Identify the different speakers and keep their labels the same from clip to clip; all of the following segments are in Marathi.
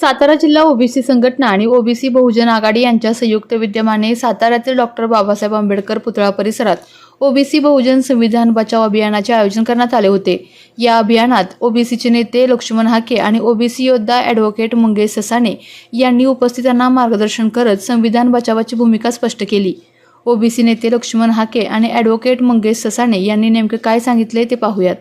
Speaker 1: सातारा जिल्हा ओबीसी संघटना आणि ओबीसी बहुजन आघाडी यांच्या संयुक्त विद्यमाने साताऱ्यातील डॉक्टर बाबासाहेब आंबेडकर पुतळा परिसरात ओबीसी बहुजन संविधान बचाव अभियानाचे आयोजन करण्यात आले होते। या अभियानात ओबीसीचे नेते लक्ष्मण हाके आणि ओबीसी योद्धा ॲडव्होकेट मंगेश ससाणे यांनी उपस्थितांना मार्गदर्शन करत संविधान बचावाची भूमिका स्पष्ट केली। ओबीसी नेते लक्ष्मण हाके आणि ॲडव्होकेट मंगेश ससाणे यांनी नेमके काय सांगितले ते पाहूयात।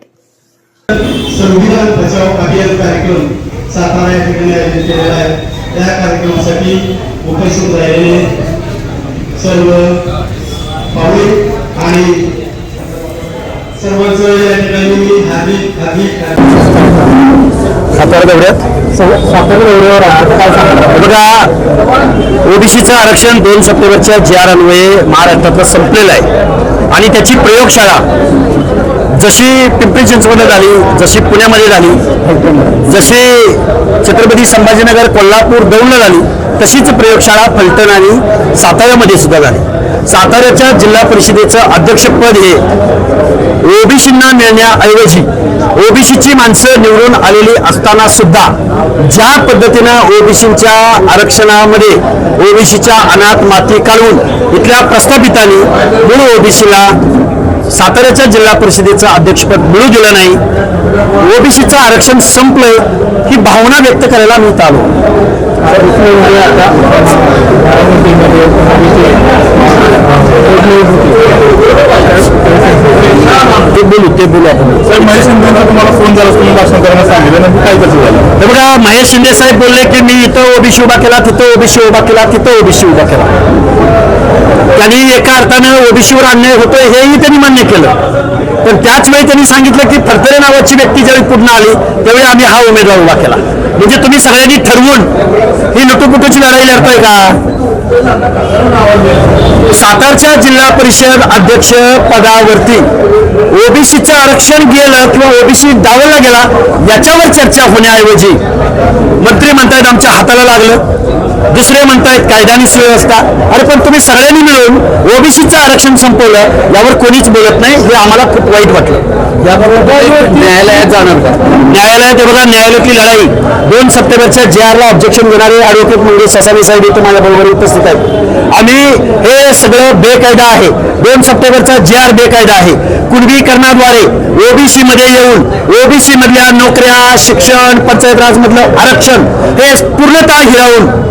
Speaker 2: संविधान बचाव अभियान कार्यक्रम सातारा या ठिकाणी आयोजित केलेला आहे। त्या कार्यक्रमासाठी उपस्थित राहिलेले सर्व पाहुणे आणि सर्वच या ठिकाणी मी हार्दिक
Speaker 3: सातारा दौऱ्यावर बघा, ओबीसीचं आरक्षण 2 सप्टेंबरच्या JR अन्वये महाराष्ट्रात संपलेलं आहे आणि त्याची प्रयोगशाळा जशी पिंपरी चिंचवडला झाली, जशी पुण्यामध्ये झाली, जशी छत्रपती संभाजीनगर कोल्हापूर दौंडला झाली, तशीच प्रयोगशाळा फलटण आणि साताऱ्यामध्ये सुद्धा झाली। साताऱ्याच्या जिल्हा परिषदेचं अध्यक्षपद हे ओबीसींना मिळण्याऐवजी ओबीसीची माणसं निवडून आलेली असताना सुद्धा ज्या पद्धतीनं ओबीसींच्या आरक्षणामध्ये ओबीसीच्या अनाथ माती काढून इथल्या प्रस्थापितांनी मूळ ओबीसीला साताऱ्याच्या जिल्हा परिषदेचं अध्यक्षपद मिळू दिलं नाही, ओबीसीचं आरक्षण संपलंय ही भावना व्यक्त करायला मी आलो। ते बोलू आपण।
Speaker 4: महेश शिंदेंना तुम्हाला फोन झाला, तुम्ही भाषण करायला सांगितलं, नक्की काय कसं झालं?
Speaker 3: तर बघा, महेश शिंदे साहेब बोलले की मी इथं ओबीसी उभा केला, तिथं ओबीसी उभा केला, तिथं ओबीसी उभा केला। त्यांनी एका अर्थानं ओबीसीवर अन्याय होतोय हेही त्यांनी मान्य केलं, पण त्याच वेळी त्यांनी सांगितलं की फडतरे नावाची व्यक्ती ज्यावेळी पुढे आली त्यावेळी आम्ही हा उमेदवार उभा केला। म्हणजे तुम्ही सगळ्यांनी ठरवून ही लुटुपुटूची लढाई लढताय का? सातारच्या जिल्हा परिषद अध्यक्ष पदावरती ओबीसीचं आरक्षण गेलं किंवा ओबीसी डावलला गेला याच्यावर चर्चा होण्याऐवजी मंत्री म्हणतायत आमच्या हाताला लागलं, दुसरे म्हणतायत कायदा आणि सुव्यवस्था। अरे पण तुम्ही सगळ्यांनी मिळून ओबीसीचं आरक्षण संपवलं, यावर कोणीच बोलत नाही, हे आम्हाला खूप वाईट वाटलं। याबरोबर न्यायालयात जाणार का? न्यायालयात बघा, न्यायालयातली लढाई 2 सप्टेंबरच्या JRला ऑब्जेक्शन देणारे ॲडव्होकेट मंगेश ससाणे साहेब इथे माझ्याबरोबर उपस्थित आहेत। आम्ही हे सगळं बेकायदा आहे, 2 सप्टेंबरचा JR बेकायदा आहे। कुणबीकरणाद्वारे ओबीसी मध्ये येऊन ओबीसी मधल्या नोकऱ्या, शिक्षण, पंचायत राज मधलं आरक्षण हे पूर्णतः हिरावून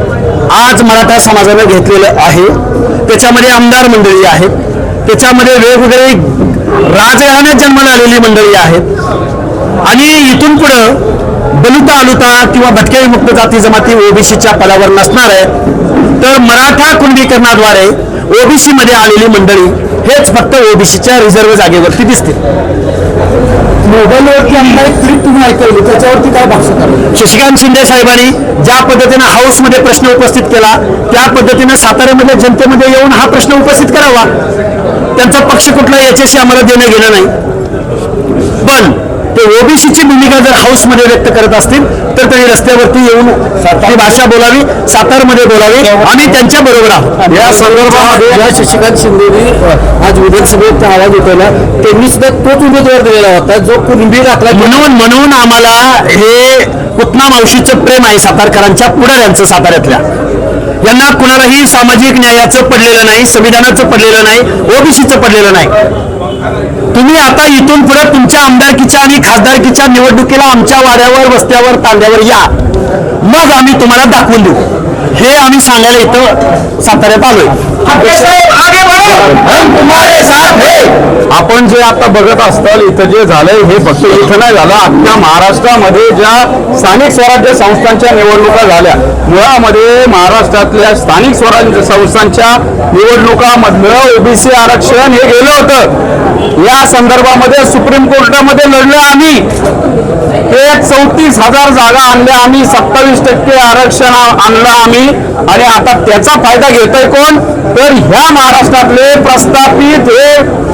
Speaker 3: आज मराठा समाजाने घेतलेलं आहे। त्याच्यामध्ये आमदार मंडळी आहेत, त्याच्यामध्ये वेगवेगळे राजघराण्यात जन्माला आलेली मंडळी आहेत आणि इथून पुढं दलिता अलुता किंवा भटक्या विमुक्त जाती जमाती ओबीसीच्या पदावर नसणार आहे। तर मराठा कुणबीकरणाद्वारे ओबीसी मध्ये आलेली मंडळी हेच फक्त ओबीसीच्या रिझर्व्ह जागेवरती दिसतील। मोबाईलवरती आमचा एक क्लिप तुम्ही ऐकवली, त्याच्यावरती काय भाष्य करा? शशिकांत शिंदे साहेबांनी ज्या पद्धतीनं हाऊसमध्ये प्रश्न उपस्थित केला त्या पद्धतीनं साताऱ्यामध्ये जनतेमध्ये येऊन हा प्रश्न उपस्थित करावा। त्यांचा पक्ष कुठला याच्याशी आम्हाला देणं घेणं नाही, पण ते ओबीसीची भूमिका जर हाऊसमध्ये व्यक्त करत असतील तर त्यांनी रस्त्यावरती येऊन ही भाषा बोलावी, सातारमध्ये बोलावी, आम्ही त्यांच्या बरोबर आहोत। या संदर्भामध्ये या शशिकांत शिंदेनी आज विधानसभेत आवाज उठवला, त्यांनी सुद्धा तोच उमेदवार दिलेला होता जो कुणबी घातला। म्हणून आम्हाला हे पुतना मावशीचं प्रेम आहे सातारकरांच्या पुढाऱ्यांचं, साताऱ्यातल्या यांना कुणालाही सामाजिक न्यायाचं पडलेलं नाही, संविधानाचं पडलेलं नाही, ओबीसीचं पडलेलं नाही। तुम्ही आता इथून पुढे तुमच्या आमदारकीच्या आणि खासदारकीच्या निवडणुकीला आमच्या वाड्यावर, वस्त्यावर, तांड्यावर या, मग आम्ही तुम्हाला दाखवून देऊ, हे आम्ही सांगायला इथं साताऱ्यात आलोय।
Speaker 4: आपण जे आता बघत असताल इथं जे झालंय हे फक्त इथं नाही झालं, अख्ख्या महाराष्ट्रामध्ये ज्या स्थानिक स्वराज्य संस्थांच्या निवडणुका झाल्या, मुळामध्ये महाराष्ट्रातल्या स्थानिक स्वराज्य संस्थांच्या निवडणुकामधलं ओबीसी आरक्षण हे गेलं होतं। या संदर्भामध्ये सुप्रीम कोर्टामध्ये लढलं आम्ही, हे 34,000 जागा आणल्या आम्ही, 27% आरक्षण आणलं आम्ही, आणि आता त्याचा फायदा घेतोय कोण? तर ह्या महाराष्ट्रातले प्रस्थापित हे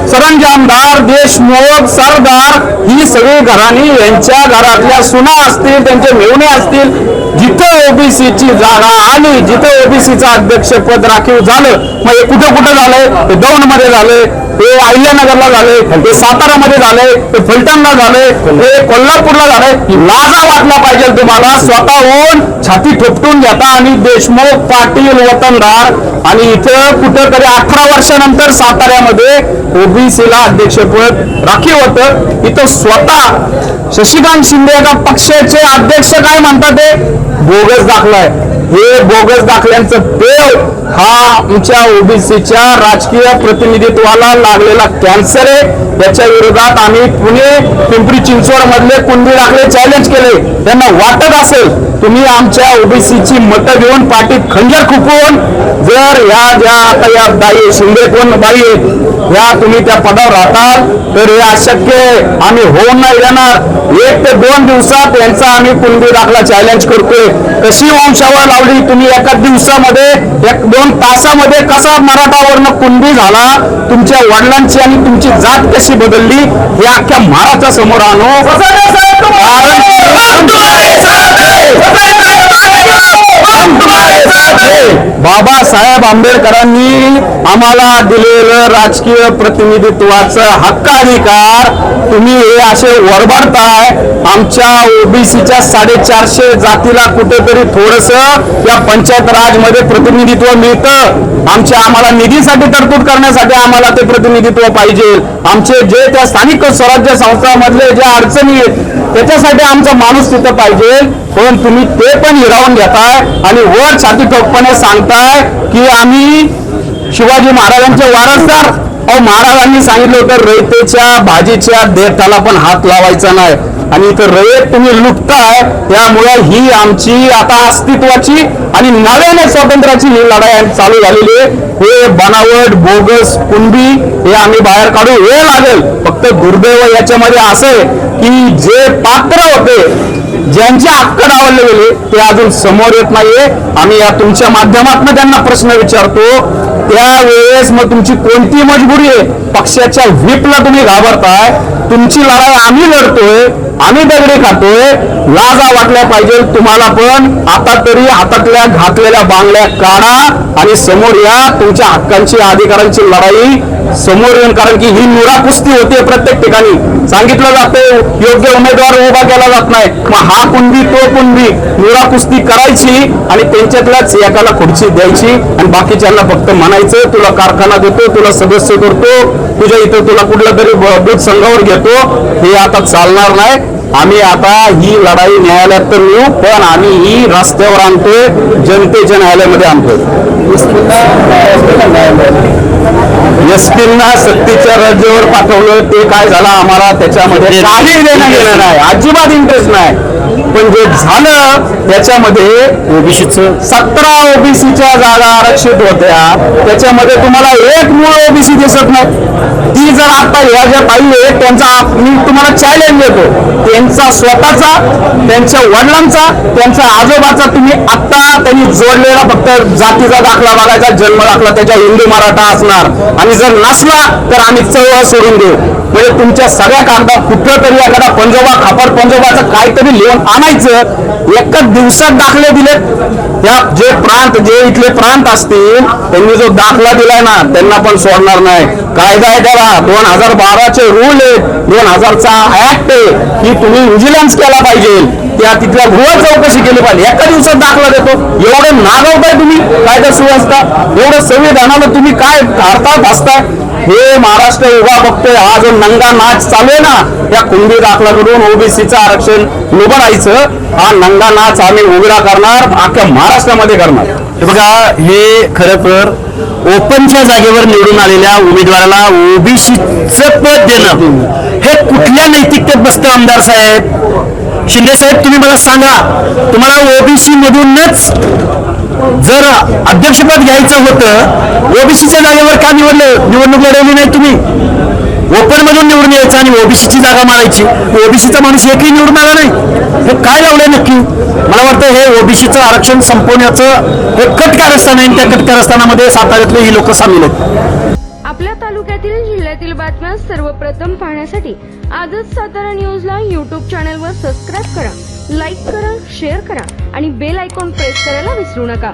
Speaker 4: सरंजामदार, देशमुख, सरदार, ही सगळी घराणी यांच्या घरातल्या सुना असतील, त्यांचे मेहुणे असतील, जिथं ओबीसीची जागा आली, जिथं ओबीसीचं अध्यक्षपद राखीव झालं, मग हे कुठं कुठं झालंय? ते दौंडमध्ये झालंय, ते अहिल्यानगरला झाले, ते सातारामध्ये झाले, ते फलटणला झाले, ते कोल्हापूरला झाले. लाजा वाटला पाहिजे तुम्हाला. स्वतःहून छाती ठोपटून घेता आणि देशमुख, पाटील, वतनदार आणि इथं कुठंतरी 18 वर्षानंतर साताऱ्यामध्ये ओबीसीला अध्यक्षपद राखीव होतं. इथं स्वतः शशिकांत शिंदे या पक्षाचे अध्यक्ष काय म्हणतात, ते बोगस दाखलाय. हे बोगस दाखल्यांचं पेव हा आमच्या ओबीसीच्या राजकीय प्रतिनिधित्वाला लागलेला कॅन्सर आहे. याच्या विरोधात आम्ही पुणे, पिंपरी चिंचवड मधले कुणबी दाखले चॅलेंज केले. त्यांना वाटत असेल तुम्ही आमच्या ओबीसीची मतं घेऊन पाठीत खंजर खुपवून जर ह्या ज्या आता या बाई शिंदे कोण बाई आहेत ह्या तुम्ही त्या पदावर राहताल तर हे अशक्य आहे. आम्ही होऊन नाही देणार. 1 ते 2 दिवसात यांचा आम्ही कुणबी दाखला चॅलेंज करतोय. कशी वंशावळ लावली तुम्ही एका दिवसामध्ये, 1-2 तासामध्ये कसा मराठावरनं कुणबी झाला, तुमच्या वडिलांची आणि तुमची जात कशी बदलली हे अख्ख्या महाराष्ट्रा समोर आणू. बाबासाहेब आंबेडकरांनी आम्हाला दिलेलं राजकीय प्रतिनिधित्वाचं हक्काधिकार तुम्ही हे असे वरबाडताय. आमच्या ओबीसीच्या 450 जातीला कुठेतरी थोडस या पंचायत राजमध्ये प्रतिनिधित्व मिळतं. आम्हाला निधीसाठी तरतूद करण्यासाठी आम्हाला ते प्रतिनिधित्व पाहिजे. आमचे जे त्या स्थानिक स्वराज्य संस्थांमधले ज्या अडचणी आहेत त्याच्यासाठी आमचा माणूस तिथं पाहिजे. पण तुम्ही ते पण हिरावून घेताय आणि वर छाती ठोकपणे सांगताय की आम्ही शिवाजी महाराजांचे वारसदार. महाराजांनी सांगितलं होतं रयतेच्या भाजीच्या देठाला पण हात लावायचा नाही आणि इथं रयत तुम्ही लुटताय. त्यामुळे ही आमची आता अस्तित्वाची आणि नव्याने स्वातंत्र्याची ही लढाई चालू झालेली आहे. हे बनावट बोगस कुणबी हे आम्ही बाहेर काढू वेळ लागेल. फक्त दुर्दैव याच्यामध्ये असं की जे पात्र होते ज्यांचे हक्क डावलले गेले ते अजून समोर येत नाहीये. आम्ही या तुमच्या माध्यमातून त्यांना प्रश्न विचारतो. त्यावेळेस मग तुमची कोणती मजबुरी आहे? पक्षाच्या व्हीपला तुम्ही घाबरताय. तुमची लढाई आम्ही लढतोय, आम्ही दगडे खातोय. लाजा वाटल्या पाहिजे तुम्हाला पण. आता तरी हातातल्या घातलेल्या बांगड्या काढा आणि समोर या. तुमच्या हक्कांची अधिकारांची लढाई समोर येऊन, कारण की ही नुरा कुस्ती होते. प्रत्येक ठिकाणी सांगितलं जाते योग्य उमेदवार उभा केला जात नाही. मग हा कुणबी तो कुणबी नुरा कुस्ती करायची आणि त्यांच्यातल्याच एकाला खुर्ची द्यायची आणि बाकीच्यांना फक्त म्हणायचं तुला कारखाना देतो, तुला सदस्य करतो, तुझ्या इथं तुला कुठला तरी दूध संघावर घेतो. हे आता चालणार नाही. आम्ही आता ही लढाई न्यायालयात तर नेऊ, पण आम्ही ही रस्त्यावर आणतोय, जनतेच्या न्यायालयामध्ये आणतोय. एसटींना सक्तीच्या रजेवर पाठवलं ते काय झालं आम्हाला त्याच्यामध्ये काही देणं घेणं नाही, अजिबात इंटरेस्ट नाही. पण जे झालं त्याच्यामध्ये ओबीसीचं 17 ओबीसीच्या जागा आरक्षित होत्या. त्याच्यामध्ये तुम्हाला एक मूळ ओबीसी दिसत नाही. ती जर आता ह्या ज्या ताई आहेत त्यांचा मी तुम्हाला चॅलेंज देतो, त्यांचा स्वतःचा, त्यांच्या वडिलांचा, त्यांच्या आजोबाचा तुम्ही आत्ता त्यांनी जोडलेला फक्त जातीचा दाखला बघायचा, जन्म दाखला त्याच्या हिंदू मराठा असणार आणि जर नसला तर आम्ही चळवळ सोडून देऊ. म्हणजे तुमच्या सगळ्या कागदात कुठं तरी एखादा पंजोबा खापर पंजोबाचं काहीतरी लिहून आणायचं. एकाच दिवसात दाखले दिलेत. त्या जे इथले प्रांत असतील त्यांनी जो दाखला दिलाय ना त्यांना पण सोडणार नाही. कायदा आहे त्याला 2012चे रूल आहेत, 2000चा ऍक्ट आहे की तुम्ही व्हिजिलन्स केला पाहिजे, त्या तिथल्या गृह चौकशी केली पाहिजे. एका दिवसात दाखला देतो. एवढं नागवताय तुम्ही कायदा सुव्यवस्था, एवढं संविधानाला तुम्ही काय अर्थात असताय? हे महाराष्ट्र उभा बघतोय. हा जो नंगा नाच चालू आहे ना त्या कुणबी दाखला करून ओबीसीचं आरक्षण लुबाडायचं, हा नंगा नाच आम्ही उघडा करणार, अख्ख्या महाराष्ट्रामध्ये करणार.
Speaker 3: बघा हे खरं तर ओपनच्या जागेवर निवडून आलेल्या उमेदवाराला ओबीसीचं पद देणं हे कुठल्या नैतिकतेत बसतं? आमदार साहेब, शिंदे साहेब, तुम्ही मला सांगा, तुम्हाला ओबीसी मधूनच जर अध्यक्षपद घ्यायचं होतं, ओबीसीच्या जागेवर का निवडणूक लढवली नाही तुम्ही? ओपन मधून निवडून यायचं आणि ओबीसीची जागा मारायची. ओबीसीचा माणूस एकही निवडून आला नाही. हे काय लावलंय नक्की? मला वाटतं हे ओबीसीचं आरक्षण संपवण्याचं हे कट कारस्थान आहे. त्या कट कारस्थानामध्ये साताऱ्यातले ही लोक सामील आहेत.
Speaker 5: आपल्या तालुक्यातील जिल्ह्यातील बातम्या सर्वप्रथम पाहण्यासाठी आजच सातारा न्यूजला YouTube चॅनलवर सबस्क्राईब करा, लाईक करा, शेअर करा आणि बेल आयकॉन प्रेस करायला विसरू नका.